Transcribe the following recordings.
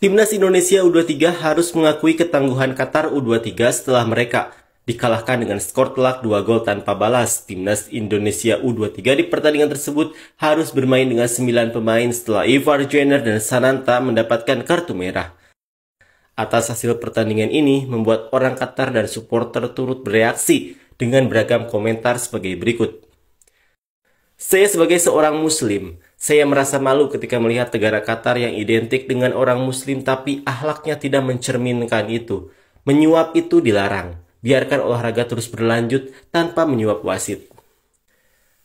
Timnas Indonesia U23 harus mengakui ketangguhan Qatar U23 setelah mereka dikalahkan dengan skor telak 2 gol tanpa balas. Timnas Indonesia U23 di pertandingan tersebut harus bermain dengan 9 pemain setelah Ivar Jenner dan Sananta mendapatkan kartu merah. Atas hasil pertandingan ini membuat orang Qatar dan supporter turut bereaksi dengan beragam komentar sebagai berikut. Saya sebagai seorang muslim, saya merasa malu ketika melihat negara Qatar yang identik dengan orang muslim tapi akhlaknya tidak mencerminkan itu. Menyuap itu dilarang. Biarkan olahraga terus berlanjut tanpa menyuap wasit.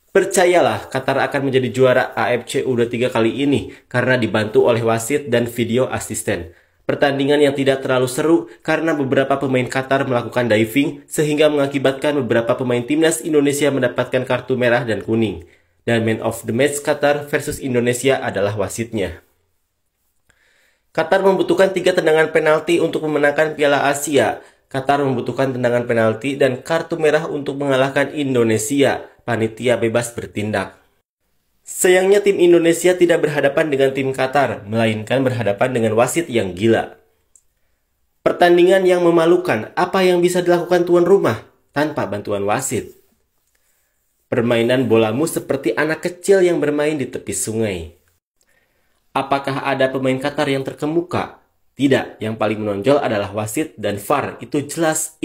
Percayalah, Qatar akan menjadi juara AFC U23 kali ini karena dibantu oleh wasit dan video asisten. Pertandingan yang tidak terlalu seru karena beberapa pemain Qatar melakukan diving sehingga mengakibatkan beberapa pemain timnas Indonesia mendapatkan kartu merah dan kuning. Dan man of the match Qatar versus Indonesia adalah wasitnya. Qatar membutuhkan 3 tendangan penalti untuk memenangkan Piala Asia. Qatar membutuhkan tendangan penalti dan kartu merah untuk mengalahkan Indonesia. Panitia bebas bertindak. Sayangnya tim Indonesia tidak berhadapan dengan tim Qatar, melainkan berhadapan dengan wasit yang gila. Pertandingan yang memalukan, apa yang bisa dilakukan tuan rumah tanpa bantuan wasit? Permainan bolamu seperti anak kecil yang bermain di tepi sungai. Apakah ada pemain Qatar yang terkemuka? Tidak, yang paling menonjol adalah wasit dan VAR. Itu jelas.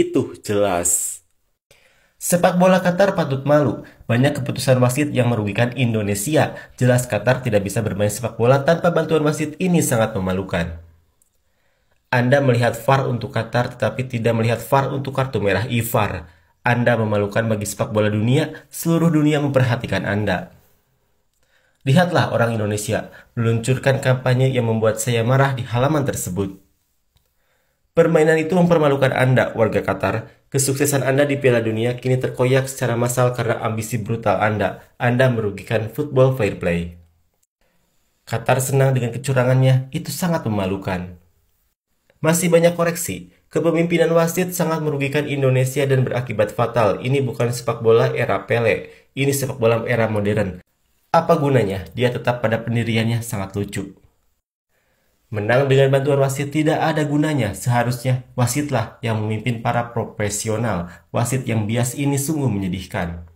Sepak bola Qatar patut malu. Banyak keputusan wasit yang merugikan Indonesia. Jelas Qatar tidak bisa bermain sepak bola tanpa bantuan wasit, ini sangat memalukan. Anda melihat VAR untuk Qatar tetapi tidak melihat VAR untuk kartu merah Ivar. Anda memalukan bagi sepak bola dunia, seluruh dunia memperhatikan Anda. Lihatlah orang Indonesia meluncurkan kampanye yang membuat saya marah di halaman tersebut. Permainan itu mempermalukan Anda, warga Qatar. Kesuksesan Anda di Piala Dunia kini terkoyak secara massal karena ambisi brutal Anda. Anda merugikan football fair play. Qatar senang dengan kecurangannya, itu sangat memalukan. Masih banyak koreksi. Kepemimpinan wasit sangat merugikan Indonesia dan berakibat fatal. Ini bukan sepak bola era Pele, ini sepak bola era modern. Apa gunanya? Dia tetap pada pendiriannya, sangat lucu. Menang dengan bantuan wasit tidak ada gunanya. Seharusnya wasitlah yang memimpin para profesional. Wasit yang bias ini sungguh menyedihkan.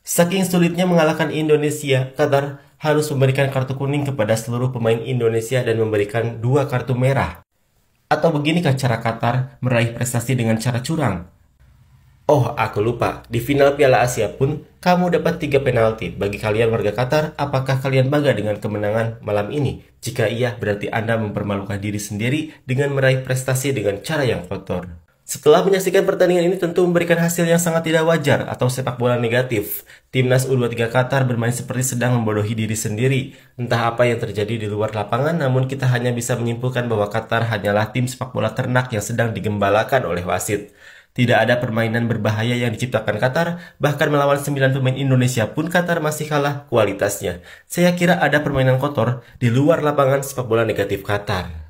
Saking sulitnya mengalahkan Indonesia, Qatar harus memberikan kartu kuning kepada seluruh pemain Indonesia dan memberikan 2 kartu merah. Atau beginikah cara Qatar meraih prestasi dengan cara curang? Oh, aku lupa. Di final Piala Asia pun, kamu dapat 3 penalti. Bagi kalian warga Qatar, apakah kalian bangga dengan kemenangan malam ini? Jika iya, berarti Anda mempermalukan diri sendiri dengan meraih prestasi dengan cara yang kotor. Setelah menyaksikan pertandingan ini tentu memberikan hasil yang sangat tidak wajar atau sepak bola negatif. Timnas U23 Qatar bermain seperti sedang membodohi diri sendiri. Entah apa yang terjadi di luar lapangan, namun kita hanya bisa menyimpulkan bahwa Qatar hanyalah tim sepak bola ternak yang sedang digembalakan oleh wasit. Tidak ada permainan berbahaya yang diciptakan Qatar, bahkan melawan 9 pemain Indonesia pun Qatar masih kalah kualitasnya. Saya kira ada permainan kotor di luar lapangan sepak bola negatif Qatar.